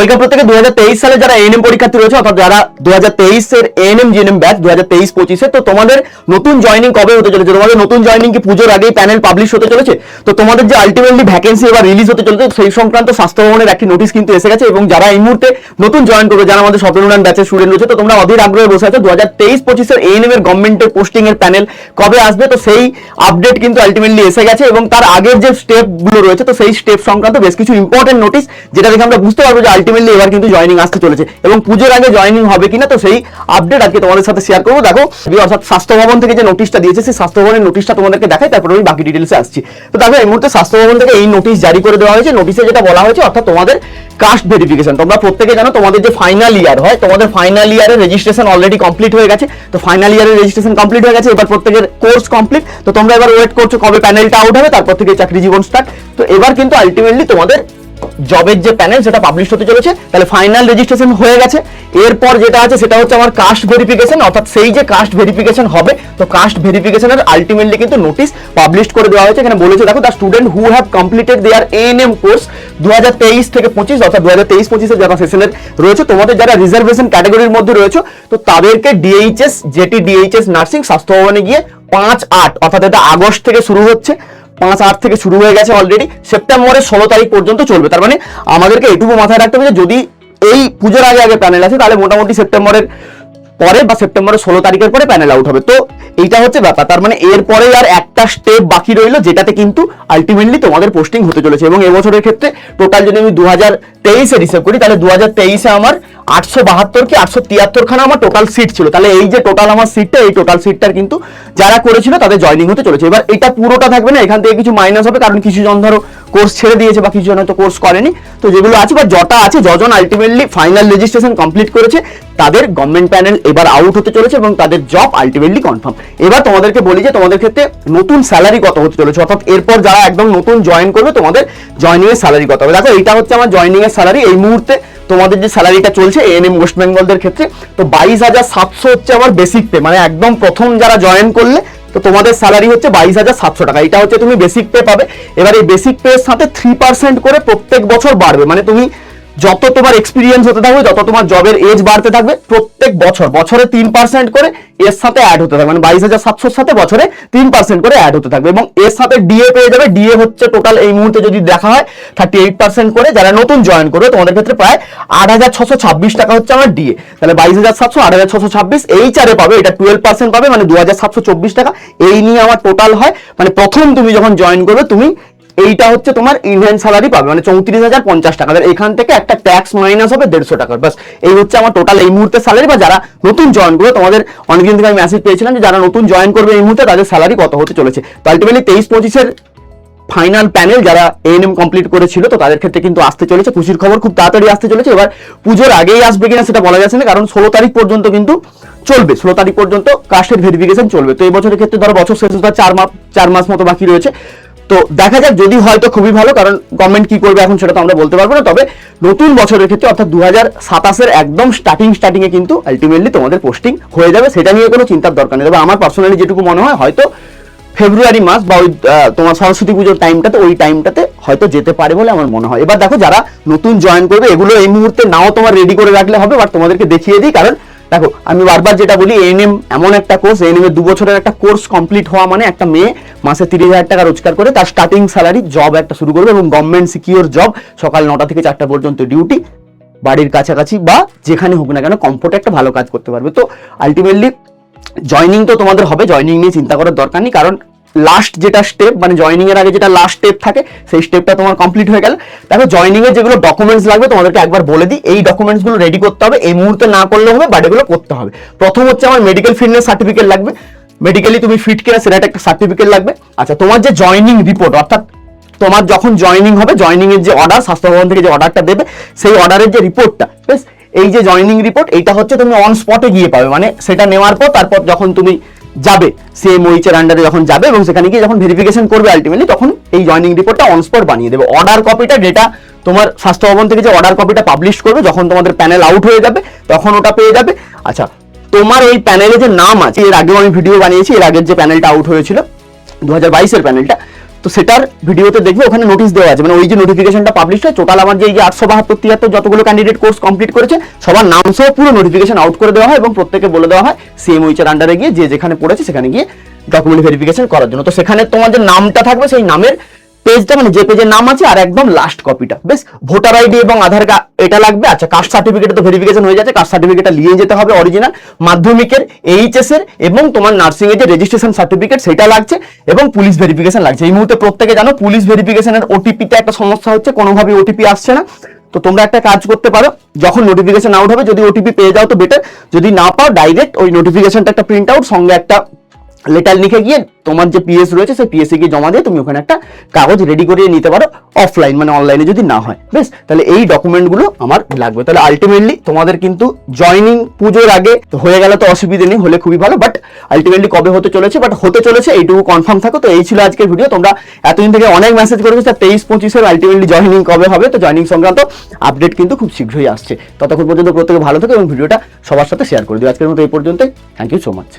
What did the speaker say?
Welcome প্রত্যেকে 2023 সালে যারা এএনএম পরীক্ষার্থী রয়েছে অর্থাৎ যারা 2023 এর এএনএম জিএনএম ব্যাচ 2023-25 তো তোমাদের নতুন জয়েনিং কবে হতে চলেছে, তোমাদের নতুন জয়েনিং কি পুজোর আগেই প্যানেল পাবলিশ হতে চলেছে? তো তোমাদের যে আলটিমেটলি ভ্যাকেন্সি এবার রিলিজ হতে চলেছে সেই সংক্রান্ত স্বাস্থ্য ভবনের একটি নোটিশ কিন্তু এসে গেছে এবং যারা এই মুহূর্তে নতুন জয়েন করবে, যারা আমাদের স্বতন্ত্র ব্যাচের স্টুডেন্ট রয়েছে, তো তোমরা অধীর আগ্রহে বসে আছো 2023-25 এর এএনএম এর গভর্নমেন্টের পোস্টিং এর প্যানেল কবে আসবে। তো সেই আপডেট কিন্তু আলটিমেটলি এসে গেছে এবং তার আগের যে স্টেপ গুলো রয়েছে তো সেই স্টেপ সংক্রান্ত বেশ কিছু ইম্পর্টেন্ট নোটিশ, যেটা দেখে আমরা বুঝতে পারবো যে আলটিমেটলি এবার কিন্তু জয়েনিং আসতে চলেছে এবং পুজোর আগে জয়েনিং হবে কিনা তো সেই আপডেট আজকে তোমাদের সাথে শেয়ার করবো। দেখো অর্থাৎ স্বাস্থ্য ভবন থেকে যে নোটিশটা দিয়েছে সেই স্বাস্থ্য ভবনের নোটিশটা তোমাদেরকে দেখাই, তারপরে আমি বাকি ডিটেলসে আসছি। তো দেখো এই মুহূর্তে স্বাস্থ্য ভবন থেকে এই নোটিশ জারি করে দেওয়া হয়েছে। নোটিশে যেটা বলা হয়েছে অর্থাৎ তোমাদের কাস্ট ভেরিফিকেশন, তোমরা প্রত্যেকে জানো তোমাদের যে ফাইনাল ইয়ার হয়, তোমাদের ফাইনাল ইয়ারের রেজিস্ট্রেশন অলরেডি কমপ্লিট হয়ে গেছে। তো ফাইনাল ইয়ারের রেজিস্ট্রেশন কমপ্লিট হয়ে গেছে, এবার প্রত্যেকের কোর্স কমপ্লিট। তো তোমরা এবার ওয়েট করছো কবে প্যানেলটা আউট হবে, তারপর থেকে চাকরি জীবন স্টার্ট। তো এবার কিন্তু আলটিমেটলি তোমাদের জবের যে প্যানেল সেটা পাবলিশ হতে চলেছে। তাহলে ফাইনাল রেজিস্ট্রেশন হয়ে গেছে, এরপর যেটা আছে সেটা হচ্ছে আমার কাস্ট ভেরিফিকেশন, অর্থাৎ সেই যে কাস্ট ভেরিফিকেশন হবে তো কাস্ট ভেরিফিকেশনের আলটিমেটলি কিন্তু নোটিশ পাবলিশ করে দেওয়া হয়েছে। এখানে বলেছে দেখো the student who have completed their ANM course 2023 থেকে 25 অর্থাৎ 2023-25 যারা সেশনের রয়েছে, তোমাদের যারা রিজার্ভেশন ক্যাটাগরির মধ্যে রয়েছে তো তাদেরকে ডিএইচএস জেটি ডিএইচএস নার্সিং স্বাস্থ্য ভবনে গিয়ে 5/8 অর্থাৎ এটা আগস্ট থেকে শুরু হচ্ছে, 5/8 থেকে শুরু হয়ে গেছে অলরেডি, সেপ্টেম্বরের 16 তারিখ পর্যন্ত চলবে। তার মানে আমাদেরকে এটুকু মাথায় রাখতে হবে যে যদি এই পুজোর আগে প্যানেল আছে তাহলে মোটামুটি সেপ্টেম্বরের পরে বা সেপ্টেম্বরের 16 তারিখের পরে প্যানেল আউট হবে। তো এইটা হচ্ছে ব্যাপার। তার মানে এরপরে আর একটা স্টেপ বাকি রইলো যেটাতে কিন্তু আলটিমেটলি তোমাদের পোস্টিং হতে চলেছে। এবং এবছরের ক্ষেত্রে টোটাল যদি আমি 2023-এ রিসেভ করি তাহলে 2023-এ আমার 872 কি 873 খানা আমার টোটাল সিট ছিল। তাহলে এই যে টোটাল আমার সিটটা, এই টোটাল সিটটার কিন্তু যারা করেছিল তাদের জয়েনিং হতে চলেছে। এবার এটা পুরোটা থাকবে না, এখান থেকে কিছু মাইনাস হবে, কারণ কিছু জন ধরো কোর্স ছেড়ে দিয়েছে বা কিছু জন হয়তো কোর্স করেনি। তো যেগুলো আছে বা যটা আছে, যজন আলটিমেটলি ফাইনাল রেজিস্ট্রেশন কমপ্লিট করেছে তাদের গভর্নমেন্ট প্যানেল এবার আউট হতে চলেছে এবং তাদের জব আলটিমেটলি কনফার্ম। এবার তোমাদেরকে বলি যে তোমাদের ক্ষেত্রে নতুন স্যালারি কত হতে চলেছে, অর্থাৎ এরপর যারা একদম নতুন জয়েন করবে তোমাদের জয়েনিং এর স্যালারি কত হবে। দেখো এইটা হচ্ছে আমার জয়েনিং এর স্যালারি। এই মুহূর্তে তোমাদের যে স্যালারিটা চলছে এএনএম ওয়েস্ট বেঙ্গলদের ক্ষেত্রে তো 22,700 হচ্ছে আমার বেসিক পে, মানে একদম প্রথম যারা জয়েন করলে তো তোমাদের স্যালারি হচ্ছে 22,700 টাকা। এটা হচ্ছে তুমি বেসিক পে পাবে। এবার এই বেসিক পে এর সাথে 3% করে প্রত্যেক বছর বাড়বে, মানে তুমি যত তোমার এক্সপিরিয়েন্স হতে থাকবে, যত তোমার জবের এজ বাড়তে থাকবে, প্রত্যেক বছরে 3% করে এর সাথে অ্যাড হতে থাকবে, মানে 22,700 সাথে বছরে 3% করে অ্যাড হতে থাকবে। এবং এর সাথে ডিএ পেয়ে যাবে। ডিএ হচ্ছে টোটাল এই মুহূর্তে যদি দেখা হয় 38% করে যারা নতুন জয়েন করবে তোমাদের ক্ষেত্রে প্রায় 8,626 টাকা হচ্ছে আমার ডিএ। তাহলে 22,700 8,626 এইচআরে পাবে, এটা 12% পাবে, মানে 2,724 টাকা। এই নিয়ে আমার টোটাল হয়, মানে প্রথম তুমি যখন জয়েন করবে তুমি এইটা হচ্ছে তোমার ইন্ডিয়ান স্যালারি পাবে, মানে 34,050 টাকা। এখান থেকে একটা ট্যাক্স মাইনাস হবে 150 টাকা। বাস এই হচ্ছে আমার টোটাল এই মুহূর্তে স্যালারি। বা যারা নতুন জয়েন করবে তোমাদের অনেকদিন থেকে আমি মেসেজ পেয়েছিলাম যে যারা নতুন জয়েন করবে এই মুহূর্তে তাদের স্যালারি কত হতে চলেছে। তো আলটিমেটলি 23-25 এর ফাইনাল প্যানেল যারা এএনএম কমপ্লিট করেছিল তো তাদের ক্ষেত্রে কিন্তু আসতে চলেছে। খুশির খবর, খুব তাড়াতাড়ি আসতে চলেছে। এবার পুজোর আগেই আসবে কিনা সেটা বলা যাচ্ছে না, কারণ 16 তারিখ পর্যন্ত কিন্তু চলবে, 16 তারিখ পর্যন্ত কাস্টের ভেরিফিকেশন চলবে। তো এই বছরের ক্ষেত্রে ধরো বছর শেষ হতে 4 মাস মতো বাকি রয়েছে। তো দেখা যাক, যদি হয় তো খুবই ভালো, কারণ গভর্নমেন্ট কি করবে এখন সেটা তো আমরা বলতে পারবো না। তবে নতুন বছরের ক্ষেত্রে অর্থাৎ 2027-এর একদম স্টার্টিং এ কিন্তু আলটিমেটলি তোমাদের পোস্টিং হয়ে যাবে, সেটা নিয়ে কোনো চিন্তার দরকার নেই। তবে আমার পার্সোনালি যেটুকু মনে হয় হয়তো ফেব্রুয়ারি মাস বা ওই তোমার সরস্বতী পুজোর টাইমটাতে, ওই টাইমটাতে হয়তো যেতে পারে বলে আমার মনে হয়। এবার দেখো যারা নতুন জয়েন করবে এগুলো এই মুহূর্তে নাও তোমার রেডি করে রাখলে হবে, বাট তোমাদেরকে দেখিয়ে দিই। কারণ দেখো আমি বারবার যেটা বলি, এএনএম এমন একটা কোর্স, এএনএম এর 2 বছরের একটা কোর্স কমপ্লিট হওয়া মানে একটা মেয়ে মাসে 30,000 টাকা রোজগার করে তার স্টার্টিং স্যালারি জব একটা শুরু করবে এবং গভর্নমেন্ট সিকিউর জব, সকাল 9টা থেকে 4টা পর্যন্ত ডিউটি, বাড়ির কাছাকাছি বা যেখানে হোক না কেন কমফোর্টে একটা ভালো কাজ করতে পারবে। তো আলটিমেটলি জয়নিং তো তোমাদের হবে, জয়নিং নিয়ে চিন্তা করার দরকার নেই, কারণ লাস্ট যেটা স্টেপ, মানে জয়নিং এর আগে যেটা লাস্ট স্টেপ থাকে সেই স্টেপটা তোমার কমপ্লিট হয়ে গেল। দেখো জয়নিং এর যেগুলো ডকুমেন্টস লাগবে তোমাদেরকে একবার বলে দিই, এই ডকুমেন্টস গুলো রেডি করতে হবে, এই মুহূর্তে না করলেও হবে, বাট এগুলো করতে হবে। প্রথম হচ্ছে আমার মেডিকেল ফিটনেস সার্টিফিকেট লাগবে, মেডিকেলি তুমি ফিট কিনা সেটা একটা সার্টিফিকেট লাগবে। আচ্ছা, তোমার যে জয়নিং রিপোর্ট, অর্থাৎ তোমার যখন জয়নিং হবে, জয়নিং এর যে অর্ডার, স্বাস্থ্য ভবন থেকে যে অর্ডারটা দেবে সেই অর্ডারের যে রিপোর্টটা, বেশ এই যে জয়নিং রিপোর্ট, এইটা হচ্ছে তুমি অন স্পটে গিয়ে পাবে, মানে সেটা নেওয়ার পর তারপর যখন তুমি যাবে সিএমওইচ এর আন্ডারে যখন যাবে এবং সেখানে গিয়ে যখন ভেরিফিকেশন করবে আলটিমেটলি তখন এই জয়নিং রিপোর্টটা অন স্পট বানিয়ে দেবে। অর্ডার কপিটা, যেটা তোমার স্বাস্থ্য ভবন থেকে যে অর্ডার কপিটা পাবলিশ করবে যখন তোমাদের প্যানেল আউট হয়ে যাবে তখন ওটা পেয়ে যাবে। আচ্ছা, তোমার ওই প্যানেলে যে নাম আছে, এর আগেও আমি ভিডিও বানিয়েছি, এর আগের যে প্যানেলটা আউট হয়েছিল 2022 এর প্যানেলটা, তো সেটার ভিডিওতে দেখবে ওখানে নোটিশ দেওয়া আছে, মানে ওই যে নোটিফিকেশনটা পাবলিশ হয়, টোটাল আমার যে এই যে 872 যতগুলো ক্যান্ডিডেট কোর্স কমপ্লিট করেছে সবার নাম সহ পুরো নোটিফিকেশন আউট করে দেওয়া হয় এবং প্রত্যেকে বলে দেওয়া হয় সিএমওইচ এর আন্ডারে গিয়ে যে যেখানে পড়েছে সেখানে গিয়ে ডকুমেন্ট ভেরিফিকেশন করার জন্য। তো সেখানে তোমাদের নামটা থাকবে, সেই নামের পেজটা মানে যে পেজের নাম আছে আর একদম লাস্ট কপিটা, বেশ ভোটার আইডি এবং আধার কার্ড এটা লাগবে। আচ্ছা কাস্ট সার্টিফিকেট তো ভেরিফিকেশন হয়ে যাচ্ছে, কাস্ট সার্টিফিকেটটা নিয়ে যেতে হবে অরিজিনাল, মাধ্যমিকের এইচএস এর এবং তোমার নার্সিং এর যে রেজিস্ট্রেশন সার্টিফিকেট সেটা লাগছে এবং পুলিশ ভেরিফিকেশন লাগছে। এই মুহূর্তে প্রত্যেকে জানো পুলিশ ভেরিফিকেশনের ওটিপিতে একটা সমস্যা হচ্ছে, কোনোভাবে ওটিপি আসছে না। তো তোমরা একটা কাজ করতে পারো, যখন নোটিফিকেশন আউট হবে যদি ওটিপি পেয়ে যাও তো বেটার, যদি না পাও ডাইরেক্ট ওই নোটিফিকেশনটা একটা প্রিন্ট আউট সঙ্গে একটা লেটার লিখে গিয়ে তোমার যে পিএস রয়েছে সেই পিএসে গিয়ে জমা দিয়ে তুমি ওখানে একটা কাগজ রেডি করিয়ে নিতে পারো অফলাইন, মানে অনলাইনে যদি না হয়। বেশ, তাহলে এই ডকুমেন্টগুলো আমার লাগবে। তাহলে আলটিমেটলি তোমাদের কিন্তু জয়নিং পুজোর আগে হয়ে গেলে তো অসুবিধা নেই, হলে খুবই ভালো, বাট আলটিমেটলি কবে হতে চলেছে, বাট হতে চলেছে এইটুকু কনফার্ম থাকো। তো এই ছিল আজকের ভিডিও। তোমরা এতদিন থেকে অনেক মেসেজ করেছো স্যার 23-25 আলটিমেটলি জয়নিং কবে হবে, তো জয়নিং সংক্রান্ত আপডেট কিন্তু খুব শীঘ্রই আসছে। ততক্ষণ পর্যন্ত প্রত্যেকে ভালো থাকো এবং ভিডিওটা সবার সাথে শেয়ার করে দিও। আজকের মতো এই পর্যন্তই, থ্যাংক ইউ সো মাচ।